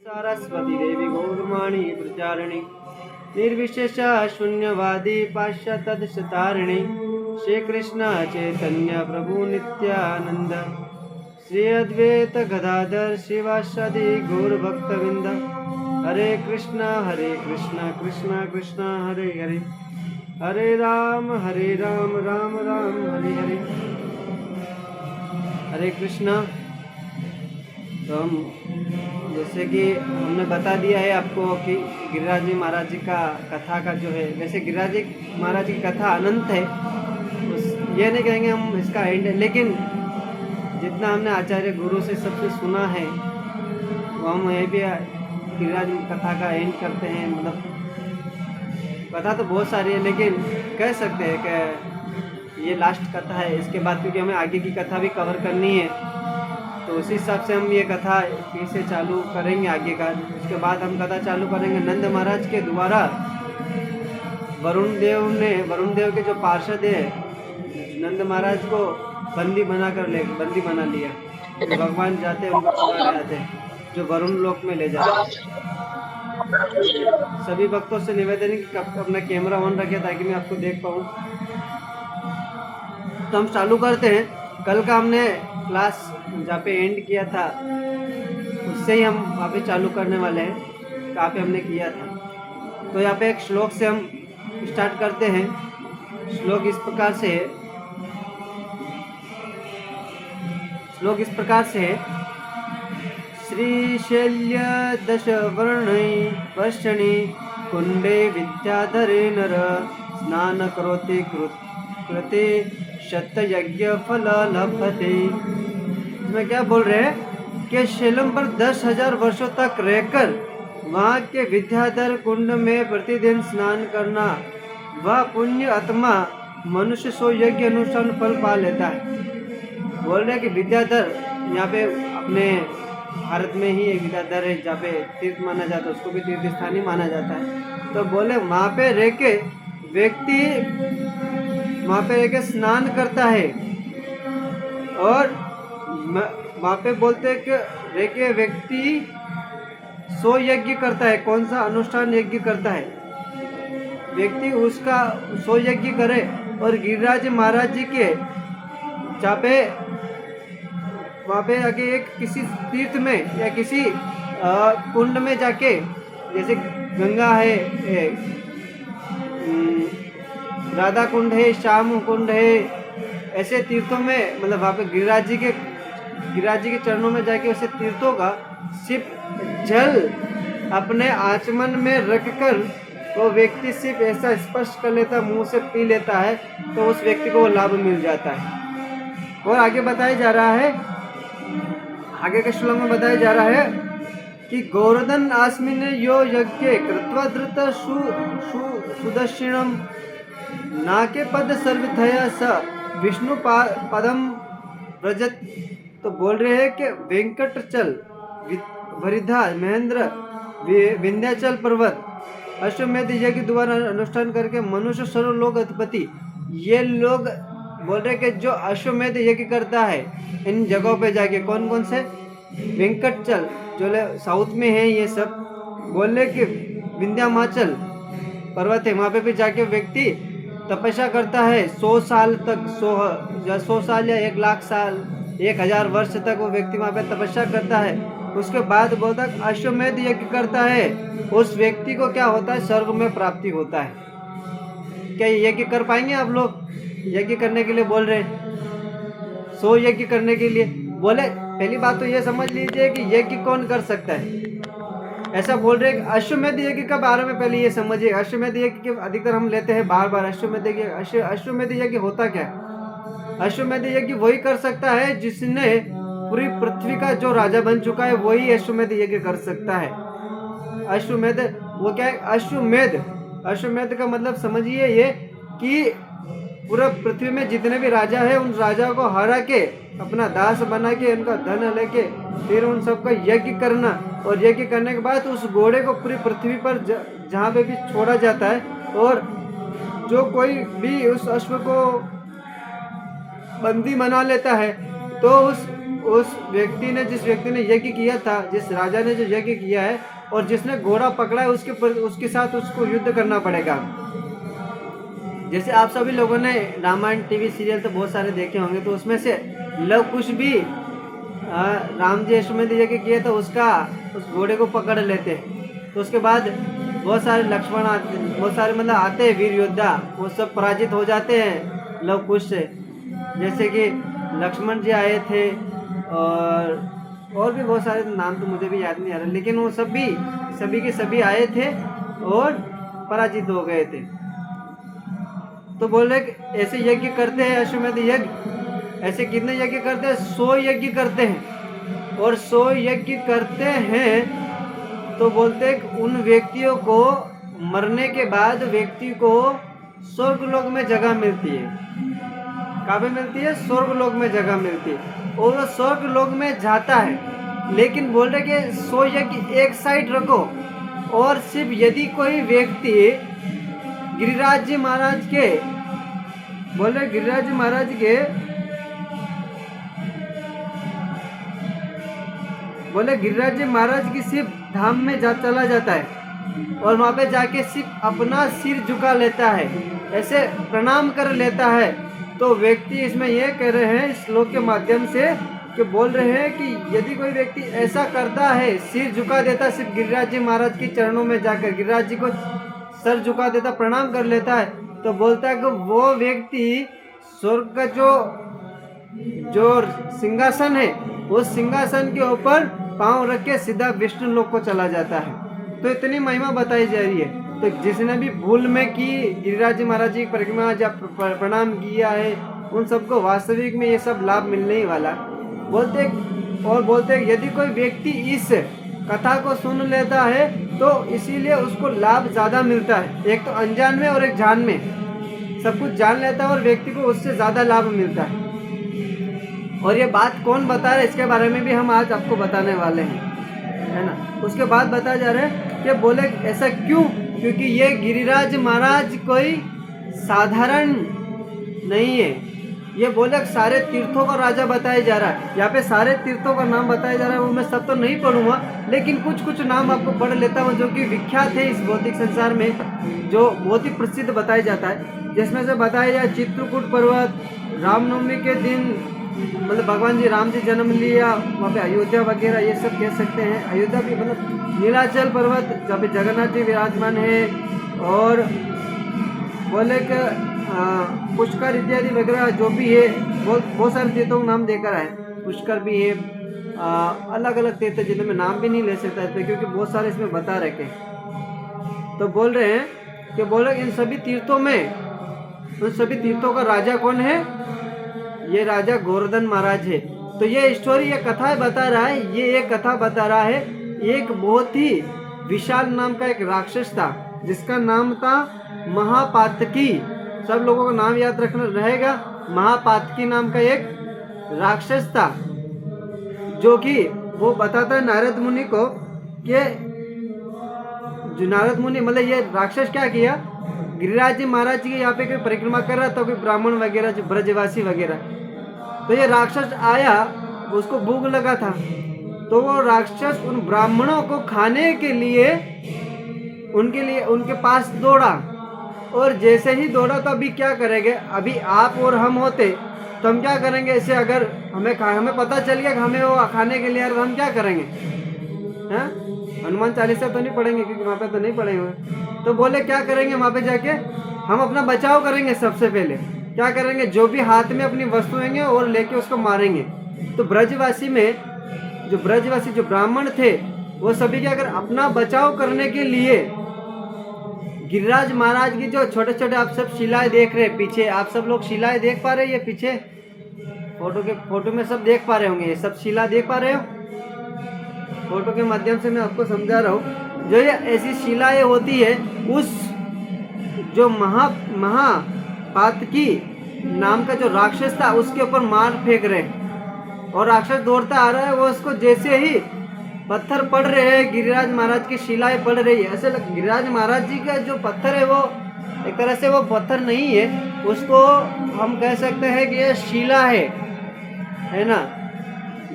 सरस्वती देवी गौरवाणी प्रचारिणी निर्विशेष शून्यवादी पाश्चात्यतारिणी श्री कृष्ण चैतन्य प्रभु नित्यानंद श्री अद्वैत गदाधर शिवासादि गौर भक्तविंद हरे कृष्ण कृष्ण कृष्ण हरे हरे हरे राम राम राम हरे हरे। हरे कृष्णा। तो हम जैसे कि हमने बता दिया है आपको कि गिरिराज जी महाराज जी का कथा का जो है, वैसे गिरिराज जी महाराज जी की कथा अनंत है, ये नहीं कहेंगे हम इसका एंड है, लेकिन जितना हमने आचार्य गुरु से सबसे सुना है वो हम ये भी गिरिराज जी कथा का एंड करते हैं। मतलब कथा तो बहुत सारी है, लेकिन कह सकते हैं कि ये लास्ट कथा है। इसके बाद क्योंकि हमें आगे की कथा भी कवर करनी है, तो उसी हिसाब से हम ये कथा फिर से चालू करेंगे आगे का। उसके बाद हम कथा चालू करेंगे नंद महाराज के द्वारा वरुण देव के जो पार्षद है नंद महाराज को बंदी बना लिया। तो भगवान जाते उनको छुड़ा जाते जो वरुण लोक में ले जाते। सभी भक्तों से निवेदन है कि अपना कैमरा ऑन रखे ताकि मैं आपको देख पाऊँ। तो हम चालू करते हैं। कल का हमने क्लास जहाँ पे एंड किया था उससे ही हम वहाँ पे चालू करने वाले हैं जहाँ पे हमने किया था। तो यहाँ पे एक श्लोक से हम स्टार्ट करते हैं। श्लोक इस प्रकार से है। श्रीशैल्य दश वर्णै वर्षणि कुंडे विद्याधरे नर स्नान करोति कृते शतयज्ञ फल लभते। इसमें क्या बोल रहे हैं कि शैलम पर 10,000 वर्षों तक रहकर वहाँ के विद्याधर कुंड में प्रतिदिन स्नान करना, वह पुण्य आत्मा मनुष्य 100 यज्ञ अनुष्ठान फल पा लेता है। बोल रहे हैं कि विद्याधर यहाँ पे अपने भारत में ही एक विद्याधर है जहाँ पे तीर्थ माना जाता है, उसको भी तीर्थ स्थान ही माना जाता है। तो बोले वहाँ पे रह के व्यक्ति स्नान करता है और वहाँ पे बोलते हैं कि रह के व्यक्ति 100 यज्ञ करता है। कौन सा अनुष्ठान यज्ञ करता है? व्यक्ति उसका 100 यज्ञ करे और गिरिराज महाराज जी के जहाँ पे वहाँ पे आगे एक किसी तीर्थ में या किसी कुंड में जाके, जैसे गंगा है, राधा कुंड है, श्याम कुंड है, ऐसे तीर्थों में मतलब वहाँ पे गिरिराज जी के चरणों में जाके उसे तीर्थों का सिर्फ जल अपने आचमन में रखकर वो व्यक्ति सिर्फ ऐसा स्पर्श कर लेता, मुंह से पी लेता है, तो उस व्यक्ति को वो लाभ मिल जाता है। और आगे बताया जा रहा है, आगे के श्लोक में बताया जा रहा है कि गोवर्धन आस्मिन यो यज्ञ कृत्वा धृत सुदक्षिणम नाके पद सर्वथया स विष्णु पदम व्रजत। तो बोल रहे हैं कि वेंकटचल, वरिधा, महेंद्र, विंध्याचल पर्वत, अश्वमेध यज्ञ द्वारा अनुष्ठान करके मनुष्य सर्वलोक अधिपति, ये लोग बोल रहे कि जो अश्वमेध यज्ञ करता है इन जगहों पे जाके, कौन कौन से? वेंकटचल जो साउथ में है, ये सब बोल रहे कि विंध्याचल पर्वत है, वहाँ पे भी जाके व्यक्ति तपस्या करता है 100 साल तक, 100 साल या 1,00,000 साल, 1,000 वर्ष तक वो व्यक्ति वहाँ पे तपस्या करता है। उसके बाद बोलता अश्वमेध यज्ञ करता है, उस व्यक्ति को क्या होता है? स्वर्ग में प्राप्ति होता है। क्या यज्ञ कर पाएंगे आप लोग? यज्ञ करने के लिए बोल रहे हैं, 100 यज्ञ करने के लिए बोले। पहली बात तो ये समझ लीजिए कि यज्ञ कौन कर सकता है, ऐसा बोल रहे हैं। अश्वमेध यज्ञ के बारे में पहले ये समझिए। अश्वमेध यज्ञ के अधिकतर हम लेते हैं बार बार। अश्वमेध यज्ञ होता क्या है? अश्वमेध यज्ञ वही कर सकता है जिसने पूरी पृथ्वी का जो राजा बन चुका है, वही अश्वमेध यज्ञ कर सकता है। अश्वमेध वो क्या है? अश्वमेध का मतलब समझिए ये कि पूरा पृथ्वी में जितने भी राजा है, उन राजाओं को हरा के अपना दास बना के उनका धन लेके फिर उन सबका यज्ञ करना, और यज्ञ करने के बाद उस घोड़े को पूरी पृथ्वी पर जहाँ पे भी छोड़ा जाता है, और जो कोई भी उस अश्व को बंदी बना लेता है तो उस व्यक्ति ने, जिस व्यक्ति ने यज्ञ किया था, जिस राजा ने जो यज्ञ किया है और जिसने घोड़ा पकड़ा है, उसके साथ उसको युद्ध करना पड़ेगा। जैसे आप सभी लोगों ने रामायण टीवी सीरियल तो बहुत सारे देखे होंगे, तो उसमें से लव कुश भी राम जी अश्वमेध यज्ञ किए तो उस घोड़े को पकड़ लेते हैं। तो उसके बाद बहुत सारे लक्ष्मण आते, बहुत सारे मतलब आते हैं वीर योद्धा, वो सब पराजित हो जाते हैं लव कुश से। जैसे कि लक्ष्मण जी आए थे और भी बहुत सारे नाम तो मुझे भी याद नहीं आ रहा, लेकिन वो सभी के सभी आए थे और पराजित हो गए थे। तो बोल रहे ऐसे यज्ञ करते हैं अश्वमेध यज्ञ, ऐसे कितने यज्ञ करते हैं? 100 यज्ञ करते हैं। और 100 यज्ञ करते हैं तो बोलते हैं उन व्यक्तियों को मरने के बाद व्यक्ति को स्वर्गलोक में जगह मिलती है। कहाँ पे मिलती है? स्वर्गलोक में जगह मिलती है और वो स्वर्गलोक में जाता है। लेकिन बोल रहे कि 100 यज्ञ एक साइड रखो और सिर्फ यदि कोई व्यक्ति गिरिराज जी महाराज के, बोले गिरिराज जी महाराज के, बोले गिरिराज जी महाराज की सिर्फ धाम में चला जाता है और वहाँ पे जाके सिर्फ अपना सिर झुका लेता है, ऐसे प्रणाम कर लेता है। तो व्यक्ति इसमें ये कह रहे हैं इस श्लोक के माध्यम से कि बोल रहे हैं कि यदि कोई व्यक्ति ऐसा करता है, सिर झुका देता सिर्फ गिरिराज जी महाराज के चरणों में जाकर, गिरिराज जी को सर झुका देता, प्रणाम कर लेता है, तो बोलता है कि वो व्यक्ति स्वर्ग का जो सिंहासन है, उस सिंहासन के ऊपर पांव रख के सीधा विष्णु लोक को चला जाता है। तो इतनी महिमा बताई जा रही है। तो जिसने भी भूल में की गिरिराज जी महाराज जी की परिक्रमा जब प्रणाम किया है, उन सबको वास्तविक में ये सब लाभ मिलने ही वाला। बोलते यदि कोई व्यक्ति इस कथा को सुन लेता है तो इसीलिए उसको लाभ ज़्यादा मिलता है। एक तो अनजान में और एक जान में, सब कुछ जान लेता है और व्यक्ति को उससे ज़्यादा लाभ मिलता है। और ये बात कौन बता रहा है, इसके बारे में भी हम आज आपको बताने वाले हैं, है ना। उसके बाद बताया जा रहा है कि बोले ऐसा क्यों, क्योंकि ये गिरिराज महाराज कोई साधारण नहीं है। ये बोले सारे तीर्थों का राजा बताया जा रहा है। यहाँ पे सारे तीर्थों का नाम बताया जा रहा है, वो मैं सब तो नहीं पढ़ूंगा, लेकिन कुछ नाम आपको पढ़ लेता हूँ जो कि विख्यात है इस भौतिक संसार में, जो बहुत ही प्रसिद्ध बताया जाता है। जिसमें से बताया जाए चित्रकूट पर्वत, रामनवमी के दिन मतलब भगवान जी राम जी जन्म लिया, वहाँ पे अयोध्या वगैरह ये सब कह सकते हैं। अयोध्या भी मतलब नीलाचल पर्वत जहाँ पे जगन्नाथ जी विराजमान है, और बोले कि पुष्कर इत्यादि वगैरह जो भी है, बहुत सारे तीर्थों का नाम देकर आए। पुष्कर भी है, अलग अलग तीर्थ जिन्हें मैं नाम भी नहीं ले सकता इसमें क्योंकि बहुत सारे इसमें बता रखे। तो बोल रहे हैं कि बोले इन सभी तीर्थों में, उन सभी तीर्थों का राजा कौन है? ये राजा गोवर्धन महाराज है। तो ये स्टोरी, ये कथा बता रहा है, ये एक कथा बता रहा है। एक बहुत ही विशाल नाम का एक राक्षस था जिसका नाम था महापातकी। सब लोगों को नाम याद रखना रहेगा। महापातकी नाम का एक राक्षस था जो कि वो बताता है नारद मुनि को कि जो नारद मुनि मतलब ये राक्षस क्या किया, गिरिराज जी महाराज जी के यहाँ पे कोई परिक्रमा कर रहा था, कोई ब्राह्मण वगैरह जो ब्रजवासी वगैरह, तो ये राक्षस आया, उसको भूख लगा था, तो वो राक्षस उन ब्राह्मणों को खाने के लिए उनके पास दौड़ा। और जैसे ही दौड़ा तो अभी क्या करेंगे, अभी आप और हम होते तो हम क्या करेंगे, ऐसे अगर हमें पता चल गया कि हमें वो खाने के लिए आ रहा, हम क्या करेंगे? हैं? हनुमान चालीसा तो नहीं पढ़ेंगे क्योंकि वहाँ पे तो नहीं पढ़ेंगे। तो बोले क्या करेंगे, वहाँ पे जाके हम अपना बचाव करेंगे। सबसे पहले क्या करेंगे, जो भी हाथ में अपनी वस्तु होंगे और लेके उसको मारेंगे। तो ब्रजवासी जो ब्राह्मण थे वो सभी क्या कर अपना बचाव करने के लिए गिरिराज महाराज की जो छोटे छोटे आप सब शिलाएं देख रहे हैं पीछे, आप सब लोग शिलाएं देख पा रहे हैं, ये पीछे फोटो में सब देख पा रहे होंगे, ये सब शिला देख पा रहे हो। फोटो के माध्यम से मैं आपको समझा रहा हूँ। जो ये ऐसी शिलाएं होती है, उस जो महापातकी नाम का जो राक्षस था उसके ऊपर मार फेंक रहे, और राक्षस दौड़ता आ रहा है। वो उसको जैसे ही पत्थर पड़ रहे हैं, गिरिराज महाराज की शिलाएं पड़ रही है, ऐसे गिरिराज महाराज जी का जो पत्थर है वो एक तरह से वो पत्थर नहीं है, उसको हम कह सकते हैं कि ये शिला है ना।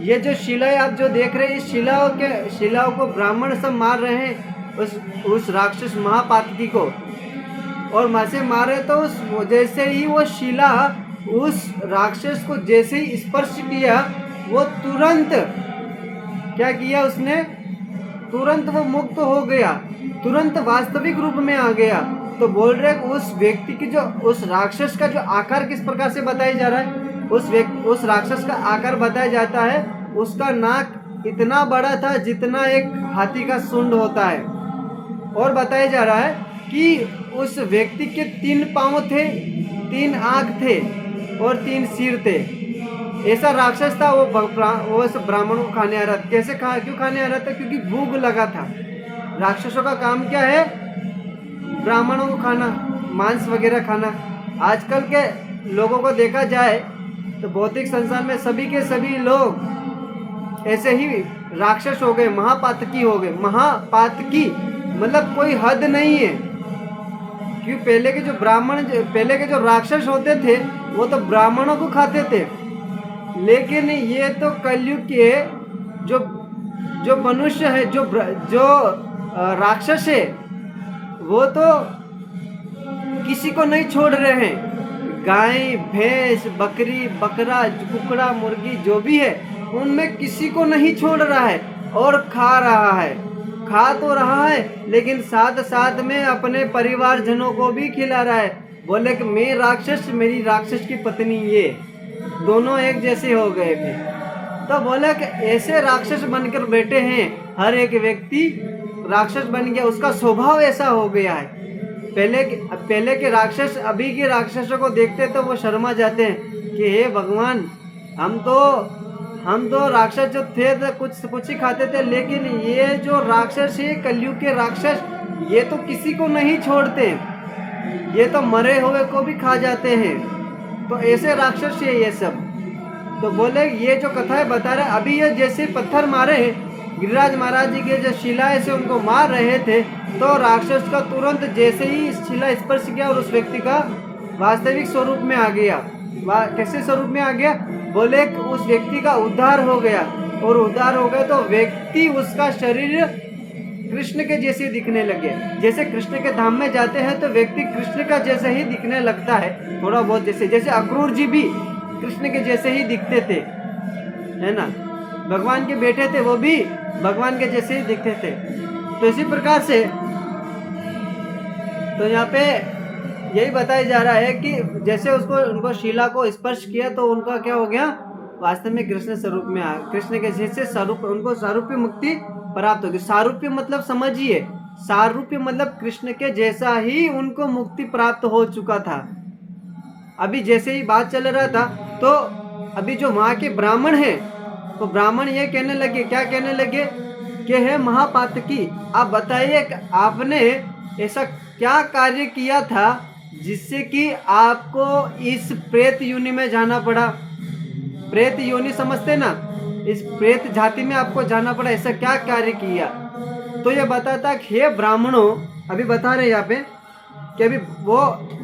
ये जो शिलाएं आप जो देख रहे हैं, इस शिलाओं को ब्राह्मण सब मार रहे हैं उस राक्षस महापातकी को, और मासे मारे तो उस जैसे ही वो शिला उस राक्षस को जैसे ही स्पर्श किया, वो तुरंत क्या किया उसने, तुरंत वो मुक्त हो गया, तुरंत वास्तविक रूप में आ गया। तो बोल रहे उस व्यक्ति की जो, उस राक्षस का जो आकार किस प्रकार से बताया जा रहा है, उस राक्षस का आकार बताया जाता है, उसका नाक इतना बड़ा था जितना एक हाथी का सूंड होता है, और बताया जा रहा है कि उस व्यक्ति के 3 पांव थे, 3 आंख थे और 3 सिर थे। ऐसा राक्षस था वो ब्राह्मणों को खाने आ रहा था। कैसे क्यों खाने आ रहा था? क्योंकि भूख लगा था। राक्षसों का काम क्या है? ब्राह्मणों को खाना, मांस वगैरह खाना। आजकल के लोगों को देखा जाए तो भौतिक संसार में सभी के सभी लोग ऐसे ही राक्षस हो गए, महापातकी हो गए। महापातकी मतलब कोई हद नहीं है। क्यों? पहले के जो राक्षस होते थे वो तो ब्राह्मणों को खाते थे, लेकिन ये तो कलयुग के जो मनुष्य है, जो राक्षस है, वो तो किसी को नहीं छोड़ रहे हैं। गाय, भैंस, बकरी, बकरा, कुकड़ा, मुर्गी जो भी है, उनमें किसी को नहीं छोड़ रहा है और खा रहा है। खा तो रहा है, लेकिन साथ साथ में अपने परिवारजनों को भी खिला रहा है। बोले कि मैं राक्षस, मेरी राक्षस की पत्नी, ये दोनों एक जैसे हो गए थे। तो बोले कि ऐसे राक्षस बनकर बैठे हैं, हर एक व्यक्ति राक्षस बन गया, उसका स्वभाव ऐसा हो गया है। पहले के राक्षस अभी के राक्षसों को देखते तो वो शर्मा जाते हैं कि हे भगवान, हम तो राक्षस जो थे तो कुछ ही खाते थे, लेकिन ये जो राक्षस है, कलयुग के राक्षस, ये तो किसी को नहीं छोड़ते, ये तो मरे हुए को भी खा जाते हैं। तो ऐसे राक्षस है ये सब। तो बोले ये जो कथाएं बता रहे, अभी ये जैसे पत्थर मारे गिरिराज महाराज जी के जो शिलाएं से उनको मार रहे थे, तो राक्षस का तुरंत जैसे ही शिला स्पर्श किया और उस व्यक्ति का वास्तविक स्वरूप में आ गया। कैसे स्वरूप में आ गया? बोले उस व्यक्ति का उद्धार हो गया, और उद्धार हो गया तो व्यक्ति, उसका शरीर कृष्ण के जैसे दिखने लगे। जैसे कृष्ण के धाम में जाते हैं तो व्यक्ति कृष्ण का जैसे ही दिखने लगता है, थोड़ा बहुत। जैसे अक्रूर जी भी कृष्ण के जैसे ही दिखते थे, है ना। भगवान के बेटे थे, वो भी भगवान के जैसे ही दिखते थे। तो इसी प्रकार से तो यहाँ पे यही बताया जा रहा है कि जैसे उनको शिला को स्पर्श किया तो उनका क्या हो गया, वास्तव में कृष्ण स्वरूप में आ, कृष्ण के जैसे स्वरूप, उनको सारूप्य मुक्ति प्राप्त होगी। सारूप्य मतलब समझिए, सारूप्य मतलब कृष्ण के जैसा ही उनको मुक्ति प्राप्त हो चुका था। अभी जैसे ही बात चल रहा था, तो अभी जो वहाँ के ब्राह्मण हैं, तो ब्राह्मण ये कहने लगे, क्या कहने लगे कि हे महापातकी, आप बताइए कि आपने ऐसा क्या कार्य किया था जिससे कि आपको इस प्रेत योनि में जाना पड़ा। प्रेत योनि समझते ना, इस प्रेत जाति में आपको जाना पड़ा, ऐसा क्या कार्य किया। तो ये बताता कि हे ब्राह्मणों, अभी बता रहे यहाँ पे कि अभी वो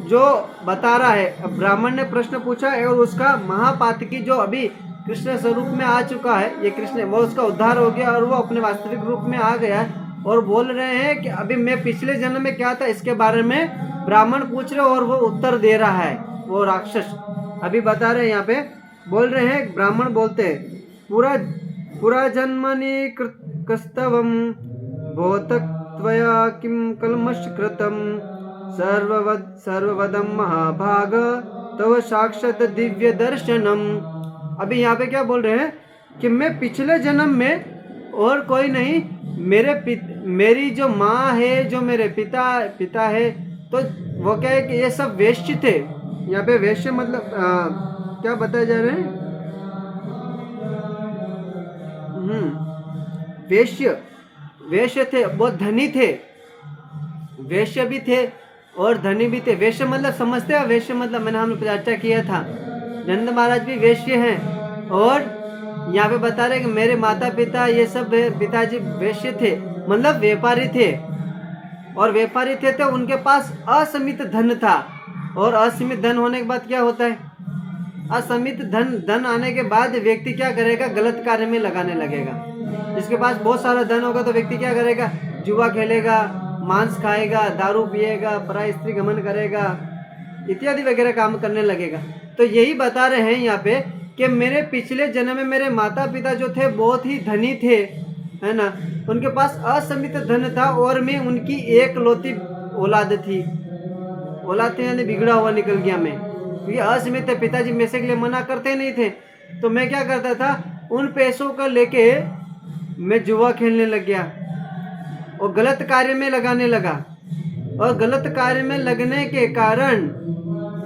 जो बता रहा है, ब्राह्मण ने प्रश्न पूछा और उसका महापातकी जो अभी कृष्ण स्वरूप में आ चुका है, ये कृष्ण, वो उसका उद्धार हो गया और वो अपने वास्तविक रूप में आ गया है। और बोल रहे हैं कि अभी मैं पिछले जन्म में क्या था इसके बारे में ब्राह्मण पूछ रहे और वो उत्तर दे रहा है, वो राक्षस अभी बता रहे हैं। यहाँ पे बोल रहे हैं, ब्राह्मण बोलते हैं, पुरा जन्मनि कस्तवम भौतक्त्वया किम कलमशकृतम सर्ववदम महाभाग तव साक्षात दिव्य दर्शनम। अभी यहाँ पे क्या बोल रहे हैं कि मैं पिछले जन्म में और कोई नहीं, मेरी जो माँ है, जो मेरे पिता है, तो वो क्या है कि ये सब वेश्य थे। यहाँ पे वेश्य मतलब क्या बताया जा रहे हैं, वेश्य थे, बहुत धनी थे, वेश्य भी थे और धनी भी थे। वेश्य मतलब समझते हैं, वेश्य मतलब मैंने हम चर्चा किया था, नंद महाराज भी वेश्य हैं। और यहाँ पे बता रहे कि मेरे माता पिता ये सब पिताजी वेश्य थे, मतलब व्यापारी थे। और व्यापारी थे तो उनके पास असीमित धन था, और असीमित धन होने के बाद क्या होता है, असीमित धन आने के बाद व्यक्ति क्या करेगा, गलत कार्य में लगाने लगेगा। जिसके पास बहुत सारा धन होगा तो व्यक्ति क्या करेगा, जुआ खेलेगा, मांस खाएगा, दारू पिएगा, पराई स्त्री गमन करेगा, इत्यादि वगैरह काम करने लगेगा। तो यही बता रहे हैं यहाँ पे कि मेरे पिछले जन्म में मेरे माता पिता जो थे बहुत ही धनी थे, है ना, उनके पास असीमित धन था और मैं उनकी एक लौती औलाद थी। औलाद थे यानी बिगड़ा हुआ निकल गया मैं, क्योंकि असीमित है, पिताजी पैसे के लिए मना करते नहीं थे। तो मैं क्या करता था, उन पैसों को लेके मैं जुआ खेलने लग गया और गलत कार्य में लगाने लगा। और गलत कार्य में लगने के कारण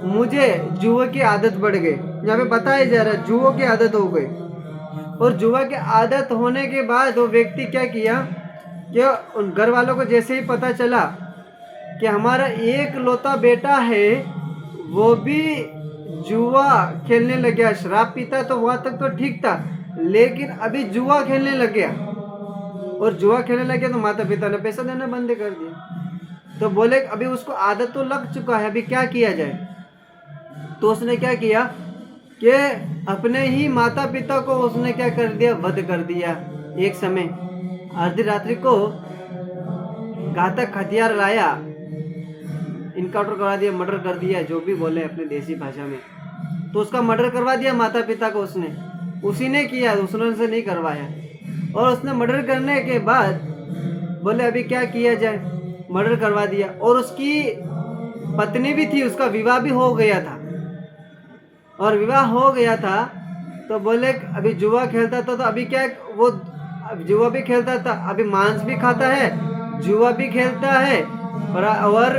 मुझे जुए की आदत बढ़ गई। यहाँ पे बताया जा रहा है जुए की आदत हो गई। और जुआ की आदत होने के बाद वो व्यक्ति क्या किया कि उन घर वालों को जैसे ही पता चला कि हमारा एक लौता बेटा है वो भी जुआ खेलने लग गया, शराब पीता तो वहाँ तक तो ठीक था, लेकिन अभी जुआ खेलने लग गया। और जुआ खेलने लग गया तो माता पिता ने पैसा देना बंद कर दिया। तो बोले अभी उसको आदत तो लग चुका है, अभी क्या किया जाए। तो उसने क्या किया कि अपने ही माता पिता को उसने क्या कर दिया, वध कर दिया। एक समय आधी रात्रि को घातक हथियार लाया, इनकाउंटर करवा दिया, मर्डर कर दिया, जो भी बोले अपने देसी भाषा में। तो उसका मर्डर करवा दिया माता पिता को, उसने उसी ने किया, दूसरों से नहीं करवाया। और उसने मर्डर करने के बाद बोले अभी क्या किया जाए, मर्डर करवा दिया। और उसकी पत्नी भी थी, उसका विवाह भी हो गया था। और विवाह हो गया था तो बोले अभी जुआ खेलता था, तो अभी क्या वो जुआ भी खेलता था, अभी मांस भी खाता है, जुआ भी खेलता है और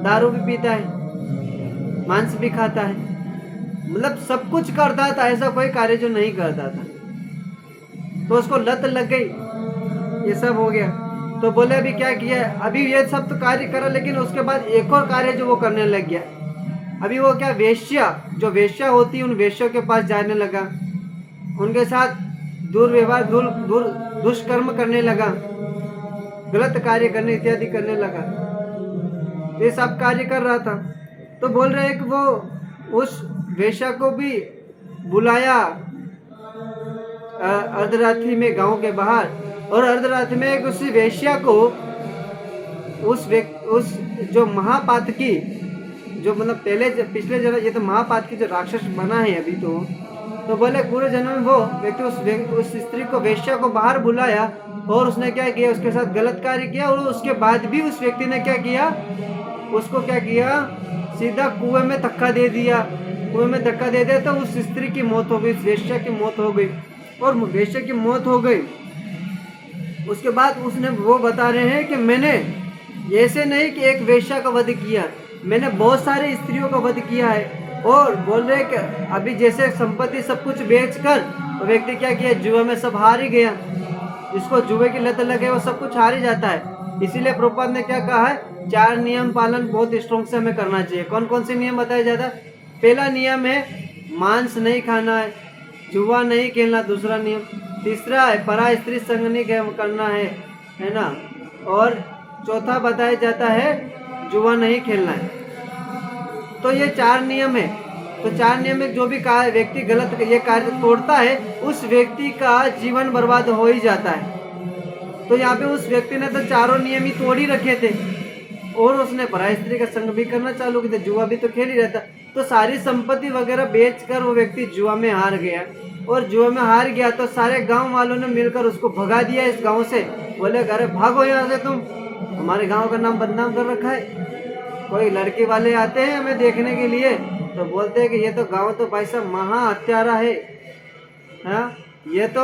दारू भी पीता है, मांस भी खाता है, मतलब सब कुछ करता था, ऐसा कोई कार्य जो नहीं करता था। तो उसको लत लग गई, ये सब हो गया। तो बोले अभी क्या किया, अभी ये सब तो कार्य करा, लेकिन उसके बाद एक और कार्य जो वो करने लग गया। अभी वो क्या, वेश्या, जो वेश्या होती है उन वेश्यों के पास जाने लगा, उनके साथ दुर्व्यवहार दुष्कर्म करने लगा, गलत कार्य करने इत्यादि करने लगा। ये सब कार्य कर रहा था। तो बोल रहे हैं कि वो उस वेश्या को भी बुलाया अर्धरात्रि में गांव के बाहर, और अर्धरात्रि में उस वेश्या को उस जो महापातकी, जो मतलब पहले पिछले जन्म, ये तो महापातकी जो राक्षस बना है अभी तो बोले पूरे जन्म में वो व्यक्ति उस स्त्री को, वेश्या को बाहर बुलाया और उसने क्या किया, उसके साथ गलत कार्य किया। और उसके बाद भी उस व्यक्ति ने क्या किया, उसको क्या किया, सीधा कुएं में धक्का दे दिया। कुएं में धक्का दे दिया तो उस स्त्री की मौत हो गई, वेश्या की मौत हो गई। और वेश्या की मौत हो गई, उसके बाद उसने वो बता रहे हैं कि मैंने ऐसे नहीं कि एक वेश्या का वध किया, मैंने बहुत सारे स्त्रियों का वध किया है। और बोल रहे कि अभी जैसे संपत्ति सब कुछ बेचकर व्यक्ति क्या किया, जुए में सब हार ही गया। जिसको जुए की लत लगे वो सब कुछ हार ही जाता है। इसीलिए प्रभुपाद ने क्या कहा है, 4 नियम पालन बहुत स्ट्रॉन्ग से हमें करना चाहिए। कौन कौन से नियम बताया जाता है? पहला नियम है मांस नहीं खाना है, जुआ नहीं खेलना, दूसरा नियम। तीसरा है परा स्त्री संग नहीं करना है ना। और चौथा बताया जाता है जुआ नहीं खेलना है। तो ये 4 नियम है। तो 4 नियम में जो भी व्यक्ति गलत ये कार्य तोड़ता है उस व्यक्ति का जीवन बर्बाद हो ही जाता है। तो यहाँ पे उस व्यक्ति ने तो चारों नियम ही तोड़ ही रखे थे और उसने पराई स्त्री का संग भी करना चालू किया, जुआ भी तो खेल ही रहता। तो सारी संपत्ति वगैरह बेचकर वो व्यक्ति जुआ में हार गया। और जुआ में हार गया तो सारे गांव वालों ने मिलकर उसको भगा दिया इस गांव से। बोले अरे भागो यहाँ से, तुम हमारे गांव का नाम बदनाम कर रखा है। कोई लड़के वाले आते हैं हमें देखने के लिए तो बोलते हैं कि ये तो गांव तो भाई साहब महा हत्यारा है, हाँ ये तो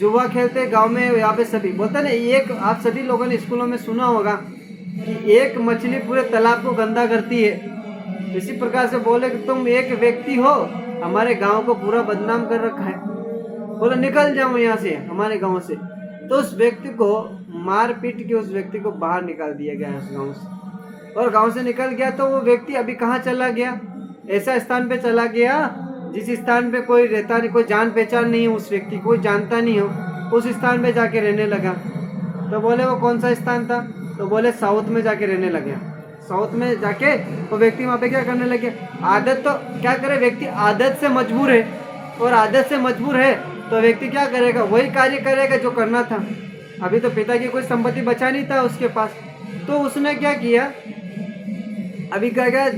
जुआ खेलते गांव में। यहाँ पे सभी बोलते ना, एक आप सभी लोगों ने स्कूलों में सुना होगा कि एक मछली पूरे तालाब को गंदा करती है। इसी प्रकार से बोले कि तुम एक व्यक्ति हो, हमारे गांव को पूरा बदनाम कर रखा है, बोले निकल जाओ यहाँ से हमारे गांव से। तो उस व्यक्ति को मार पीट के उस व्यक्ति को बाहर निकाल दिया गया उस गांव से। और गांव से निकल गया तो वो व्यक्ति अभी कहाँ चला गया, ऐसा स्थान पे चला गया जिस स्थान पे कोई रहता नहीं, कोई जान पहचान नहीं है, उस व्यक्ति कोई जानता नहीं हो, उस स्थान पे जाके रहने लगा। तो बोले वो कौन सा स्थान था? तो बोले साउथ में जाके रहने लगे। साउथ में जाके वो व्यक्ति वहाँ पे क्या करने लगे, आदत तो क्या करे, व्यक्ति आदत से मजबूर है, और आदत से मजबूर है तो व्यक्ति क्या करेगा, वही कार्य करेगा जो करना था। अभी तो पिता की कोई संपत्ति बचा नहीं था उसके पास, तो उसने क्या किया, अभी क्या क्या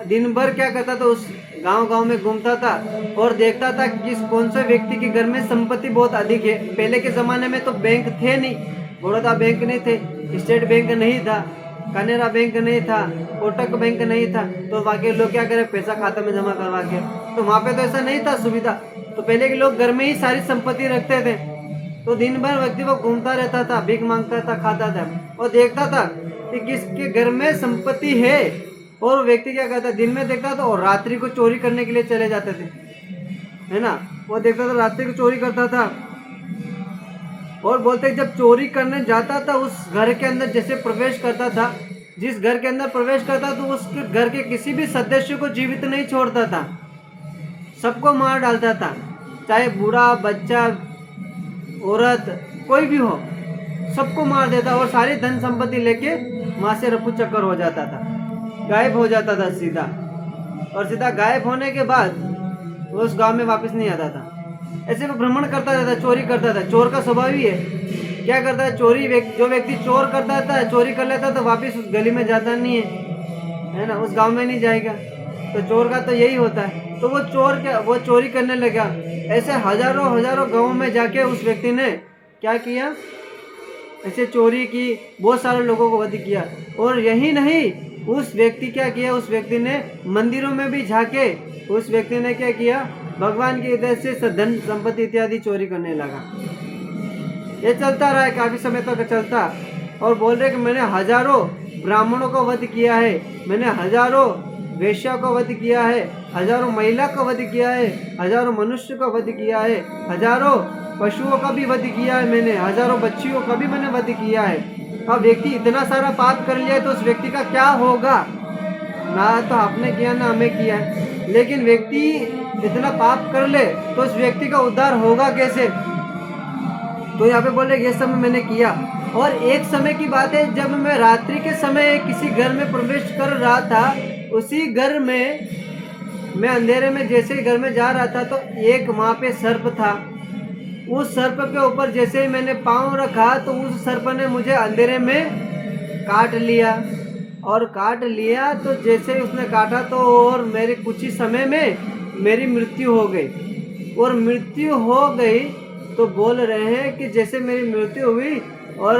दिन भर क्या करता था, उस गांव गांव में घूमता था और देखता था कि कौन से व्यक्ति के घर में संपत्ति बहुत अधिक है। पहले के ज़माने में तो बैंक थे नहीं, बड़ौदा बैंक नहीं थे, स्टेट बैंक नहीं था, कनेरा बैंक नहीं था, कोटक बैंक नहीं था, तो बाकी लोग क्या करें, पैसा खाता में जमा करवा के। तो वहाँ पे तो ऐसा नहीं था सुविधा, तो पहले के लोग घर में ही सारी संपत्ति रखते थे। तो दिन भर व्यक्ति वो घूमता रहता था, भीख मांगता था, खाता था और देखता था कि किसके घर में संपत्ति है, और व्यक्ति क्या करता, दिन में देखता था और रात्रि को चोरी करने के लिए चले जाते थे, है ना। वो देखता था रात्रि को चोरी करता था, और बोलते जब चोरी करने जाता था उस घर के अंदर जैसे प्रवेश करता था, जिस घर के अंदर प्रवेश करता तो उस घर के किसी भी सदस्य को जीवित नहीं छोड़ता था, सबको मार डालता था, चाहे बूढ़ा बच्चा औरत कोई भी हो, सबको मार देता और सारी धन संपत्ति लेके वहाँ से रफू चक्कर हो जाता था, गायब हो जाता था सीधा। और सीधा गायब होने के बाद वो उस गांव में वापस नहीं आता था। ऐसे वो भ्रमण करता रहता, चोरी करता था, चोर का स्वभाव ही है। क्या करता है, जो व्यक्ति चोर करता था, चोरी कर लेता तो वापस उस गली में जाता नहीं है ना, उस गांव में नहीं जाएगा। तो चोर का तो यही होता है। तो वो चोरी करने लगा। ऐसे हजारों गाँव में जाके उस व्यक्ति ने क्या किया, ऐसे चोरी की, बहुत सारे लोगों को वध किया। और यही नहीं, उस व्यक्ति क्या किया, उस व्यक्ति ने मंदिरों में भी जाके उस व्यक्ति ने क्या किया, भगवान की इधर से धन संपत्ति इत्यादि चोरी करने लगा। ये चलता रहा है, काफी समय तक चलता। और बोल रहे कि मैंने हजारों ब्राह्मणों को वध किया है, मैंने हजारों वेश्या को वध किया है, हजारों महिला को वध किया है, हजारों मनुष्य को वध किया है, हजारों पशुओं का भी वध किया है, मैंने हजारों बच्चियों का भी मैंने वध किया है। अब व्यक्ति इतना सारा पाप कर लिया तो उस व्यक्ति का क्या होगा, ना तो आपने किया ना हमें किया है। लेकिन व्यक्ति इतना पाप कर ले तो उस व्यक्ति का उद्धार होगा कैसे। तो यहाँ पे बोले ये सब मैंने किया। और एक समय की बात है, जब मैं रात्रि के समय किसी घर में प्रवेश कर रहा था, उसी घर में मैं अंधेरे में जैसे घर में जा रहा था तो एक वहाँ पे सर्प था। उस सर्प के ऊपर जैसे ही मैंने पाँव रखा तो उस सर्प ने मुझे अंधेरे में काट लिया। और काट लिया तो जैसे ही उसने काटा तो और मेरे कुछ ही समय में मेरी मृत्यु हो गई। और मृत्यु हो गई तो बोल रहे हैं कि जैसे मेरी मृत्यु हुई और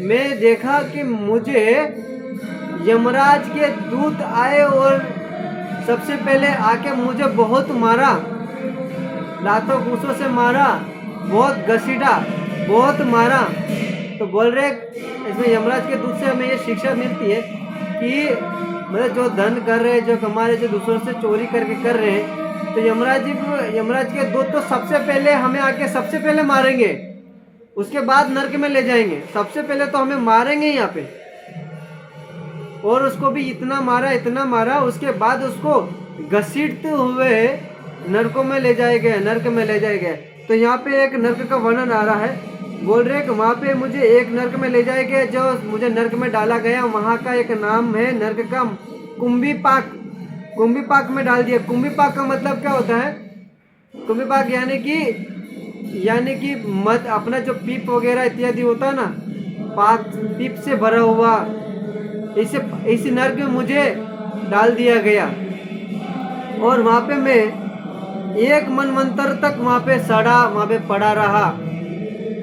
मैं देखा कि मुझे यमराज के दूत आए और सबसे पहले आके मुझे बहुत मारा, लातों घूंसों से मारा, बहुत घसीटा, बहुत मारा। तो बोल रहे इसमें यमराज के दूत से हमें ये शिक्षा मिलती है कि मतलब जो धन कर रहे हैं, जो कमा रहे, जो दूसरों से चोरी करके कर रहे हैं, तो यमराज के दूत तो सबसे पहले हमें आके सबसे पहले मारेंगे, उसके बाद नरक में ले जाएंगे। सबसे पहले तो हमें मारेंगे यहाँ पे, और उसको भी इतना मारा, उसके बाद उसको घसीटते हुए नरकों में ले जाए गए, नरक में ले जाए गए। तो यहाँ पे एक नरक का वर्णन आ रहा है, बोल रहे कि वहाँ पे मुझे एक नरक में ले जाए गए, जो मुझे नरक में डाला गया वहाँ का एक नाम है नरक का कुंभी पाक में डाल दिया। कुंभी पाक का मतलब क्या होता है, कुंभी पाक यानी कि मत अपना जो पीप वगैरह इत्यादि होता है ना, पाक पीप से भरा हुआ, इस नरक में मुझे डाल दिया गया। और वहाँ पे मैं एक मनवंतर तक वहाँ पे पड़ा रहा,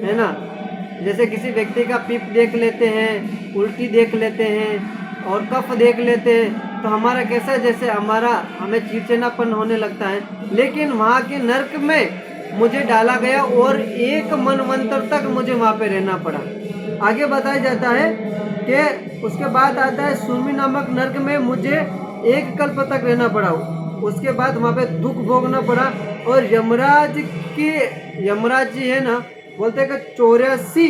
है ना। जैसे किसी व्यक्ति का पीप देख लेते हैं, उल्टी देख लेते हैं और कफ देख लेते हैं, तो हमारा कैसा, जैसे हमें चिड़चिड़ापन होने लगता है। लेकिन वहाँ के नरक में मुझे डाला गया और एक मनवंतर तक मुझे वहाँ पे रहना पड़ा। आगे बताया जाता है कि उसके बाद आता है सुरमी नामक नरक में मुझे एक कल्प तक रहना पड़ा। उसके बाद वहाँ पे दुख भोगना पड़ा। और यमराज जी है ना, बोलते हैं कि 84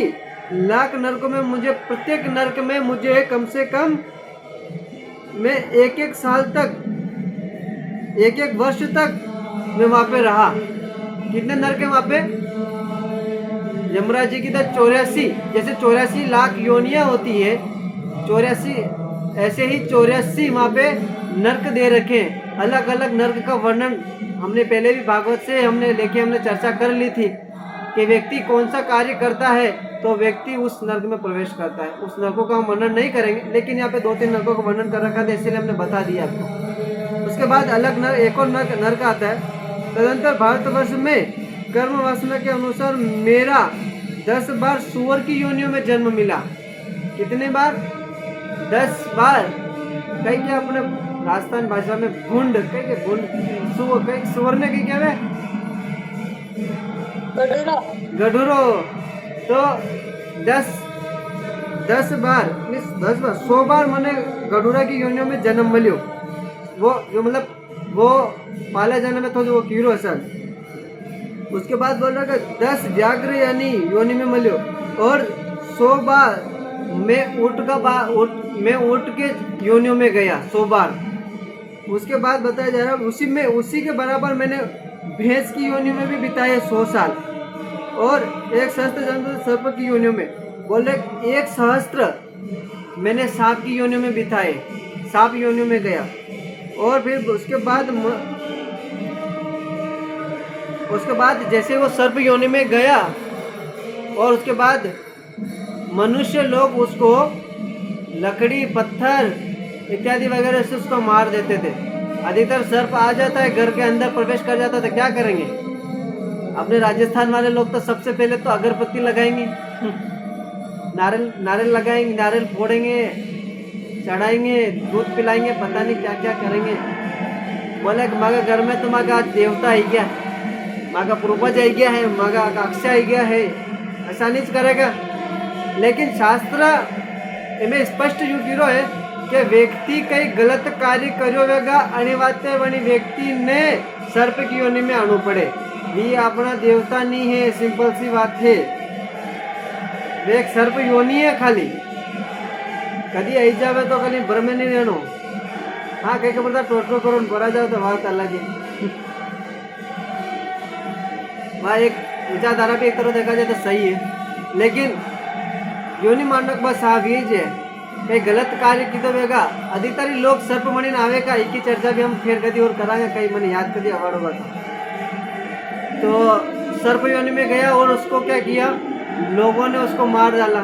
लाख नरकों में मुझे, प्रत्येक नरक में मुझे कम से कम मैं एक साल तक, एक वर्ष तक मैं वहाँ पे रहा। कितने नरक है वहाँ पे, यमराज जी की तो 84, जैसे 84 लाख योनियाँ होती है, 84 ऐसे ही 84 वहाँ पे नर्क दे रखे हैं। अलग अलग नर्क का वर्णन हमने पहले भी भागवत से हमने चर्चा कर ली थी कि व्यक्ति कौन सा कार्य करता है तो व्यक्ति उस नर्क में प्रवेश करता है। उस नर्कों का हम वर्णन नहीं करेंगे, लेकिन यहाँ पे 2-3 नर्कों का वर्णन कर रखा था, इसलिए हमने बता दिया आपको। उसके बाद अलग नर्क, एक और नर्क आता है। तदंतर भारतवर्ष में कर्म वासना के अनुसार मेरा 10 बार सुअर की योनियों में जन्म मिला। कितने बार? 10 बार। कई क्या अपने राजस्थान भाषा में भूंड, कई के भूंड, सुअर, कई सुअर ने की क्या है गढुरो। तो 10 बार 100 बार मैंने गढुरा की योनियों में जन्म मिलो। वो जो मतलब वो पाला जन्म में तो जो वो कीड़ो असल। उसके बाद बोल रहा है 10 जागृ यानी योनि में मिलो और 100 बार मैं ऊँट के योनियों में गया 100 बार। उसके बाद बताया जा रहा है उसी के बराबर मैंने भैंस की योनि में भी बिताए 100 साल और एक सहस्त्र जन्म सर्प की योनियों में। बोल रहे 1 सहस्त्र मैंने सांप की योनियों में बिताए, सांप योनियों में गया। और फिर उसके बाद जैसे वो सर्प योनि में गया और उसके बाद मनुष्य लोग उसको लकड़ी, पत्थर इत्यादि वगैरह से उसको मार देते थे। अधिकतर सर्प आ जाता है, घर के अंदर प्रवेश कर जाता था, क्या करेंगे? अपने राजस्थान वाले लोग तो सबसे पहले तो अगरबत्ती लगाएंगे, नारियल लगाएंगे, नारियल फोड़ेंगे, चढ़ाएंगे, दूध पिलाएंगे, पता नहीं क्या क्या करेंगे। बोले मागा घर में तो मागा आज देवता आई गया, मागा पूर्वज आई गया है, मागा अक्षय आई गया है, ऐसा नहीं करेगा। लेकिन शास्त्र में स्पष्ट यू कीरो है कि व्यक्ति कई गलत कार्य करोगा अनिवार्य वनी व्यक्ति ने सर्प की योनि में आना पड़े। ये अपना देवता नहीं है, सिंपल सी बात है। वे एक सर्प योनि है खाली, कभी आई जावे तो कभी भ्रम नहीं रहनो। हाँ कई के बोलता टोटो करो भरा जाओ तो बात अलग है। वहाँ एक विचारधारा भी एक तरह देखा जाए तो सही है, लेकिन योनि मानक बस हाँ भी है कई गलत कार्य की तो वेगा अधिकतर लोग सर्प मणि आवे का। एक ही चर्चा भी हम फिर कभी और कराएंगे, कई मैंने याद कर दिया अवार्ड होगा तो सर्प योनि में गया और उसको क्या किया, लोगों ने उसको मार डाला।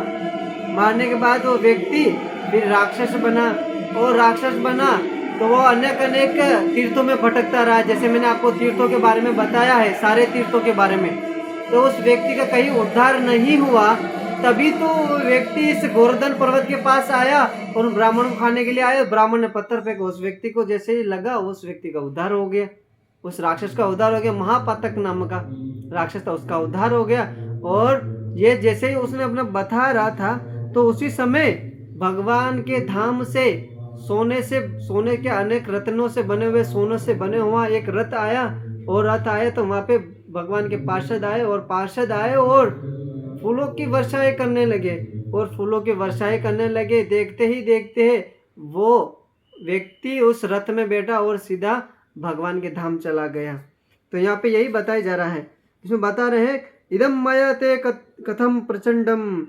मारने के बाद वो व्यक्ति फिर राक्षस बना और राक्षस बना तो वो अनेक तीर्थों में भटकता रहा। जैसे मैंने आपको तीर्थों के बारे में बताया है, सारे तीर्थों के बारे में, तो उस व्यक्ति का कहीं उद्धार नहीं हुआ। तभी तो व्यक्ति इस गोवर्धन पर्वत के पास आया और ब्राह्मण को खाने के लिए आया। ब्राह्मण ने पत्थर फेंका, उस व्यक्ति को जैसे ही लगा उस व्यक्ति का उद्धार हो गया, उस राक्षस का उद्धार हो गया। महापातक नाम का राक्षस था, उसका उद्धार हो गया। और ये जैसे ही उसने अपना बता रहा था तो उसी समय भगवान के धाम से सोने के अनेक रत्नों से बने हुए, सोने से बने हुआ एक रथ आया। और रथ आया तो वहाँ पे भगवान के पार्षद आए और फूलों की वर्षाएं करने लगे और फूलों की वर्षाएं करने लगे। देखते ही देखते वो व्यक्ति उस रथ में बैठा और सीधा भगवान के धाम चला गया। तो यहाँ पे यही बताया जा रहा है, इसमें बता रहे हैं इदम मया ते कथम प्रचंडम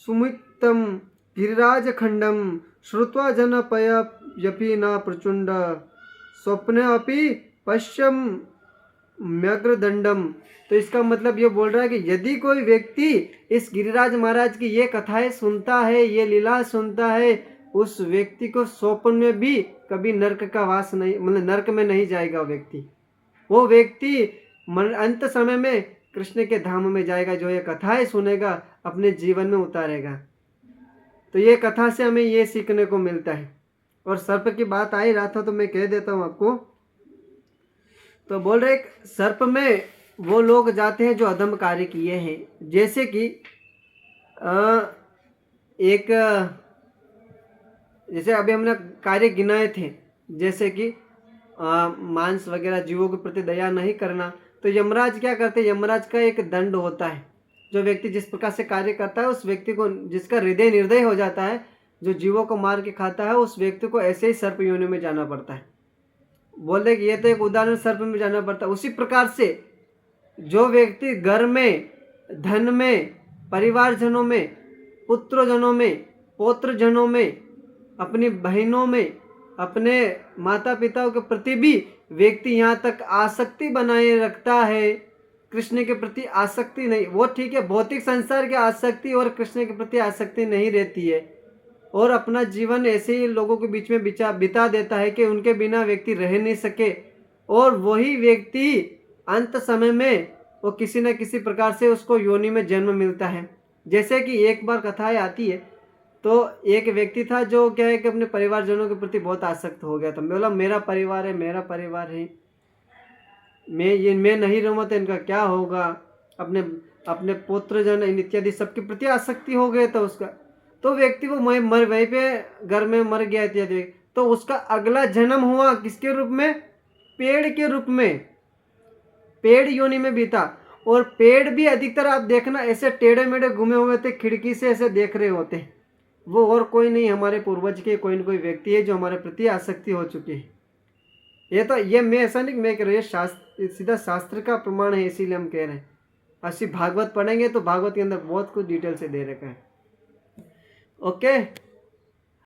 सुमितम गिरिराज खंडम श्रुत्वा जनपयपि न प्रचुंड स्वप्ने अपि पश्यम म्यग्रदंडम। तो इसका मतलब ये बोल रहा है कि यदि कोई व्यक्ति इस गिरिराज महाराज की ये कथाएं सुनता है, ये लीला सुनता है, उस व्यक्ति को स्वप्न में भी कभी नरक का वास नहीं, मतलब नरक में नहीं जाएगा वो व्यक्ति अंत समय में कृष्ण के धाम में जाएगा, जो ये कथाएं सुनेगा अपने जीवन में उतारेगा। तो ये कथा से हमें ये सीखने को मिलता है। और सर्प की बात आ ही रहा था तो मैं कह देता हूँ आपको। तो बोल रहे सर्प में वो लोग जाते हैं जो अधम कार्य किए हैं, जैसे कि जैसे अभी हमने कार्य गिनाए थे, जैसे कि मांस वगैरह जीवों के प्रति दया नहीं करना। तो यमराज क्या करते हैं, यमराज का एक दंड होता है। जो व्यक्ति जिस प्रकार से कार्य करता है उस व्यक्ति को, जिसका हृदय निर्दय हो जाता है, जो जीवों को मार के खाता है, उस व्यक्ति को ऐसे ही सर्प योनि में जाना पड़ता है। बोल दे कि ये तो एक उदाहरण, सर्प में जाना पड़ता है। उसी प्रकार से जो व्यक्ति घर में, धन में, परिवारजनों में, पुत्रजनों में, पौत्रजनों में अपनी बहनों में, अपने माता पिताओं के प्रति भी व्यक्ति यहाँ तक आसक्ति बनाए रखता है, कृष्ण के प्रति आसक्ति नहीं, वो ठीक है, भौतिक संसार की आसक्ति और कृष्ण के प्रति आसक्ति नहीं रहती है, और अपना जीवन ऐसे ही लोगों के बीच में बिता देता है कि उनके बिना व्यक्ति रह नहीं सके, और वही व्यक्ति अंत समय में वो किसी न किसी प्रकार से उसको योनि में जन्म मिलता है। जैसे कि एक बार कथाएं आती है, तो एक व्यक्ति था जो क्या है कि अपने परिवारजनों के प्रति बहुत आसक्त हो गया था। बोला मेरा परिवार है, मेरा परिवार है, मैं नहीं रहूँगा तो इनका क्या होगा, अपने अपने पुत्रजन इत्यादि सबके प्रति आसक्ति हो गया था उसका। तो व्यक्ति वो वहीं पे घर में मर गया इत्यादि। तो उसका अगला जन्म हुआ किसके रूप में? पेड़ के रूप में, पेड़ योनि में बीता। और पेड़ भी अधिकतर आप देखना ऐसे टेढ़े मेढ़े घूमे हुए थे, खिड़की से ऐसे देख रहे होते, वो और कोई नहीं, हमारे पूर्वज के कोई न कोई व्यक्ति है जो हमारे प्रति आसक्ति हो चुकी है। ये मैं ऐसा नहीं मैं कह रहा हूँ, ये शास्त्र, सीधा शास्त्र का प्रमाण है, इसीलिए हम कह रहे हैं। अस्सी भागवत पढ़ेंगे तो भागवत के अंदर बहुत कुछ डिटेल से दे रखा है। ओके।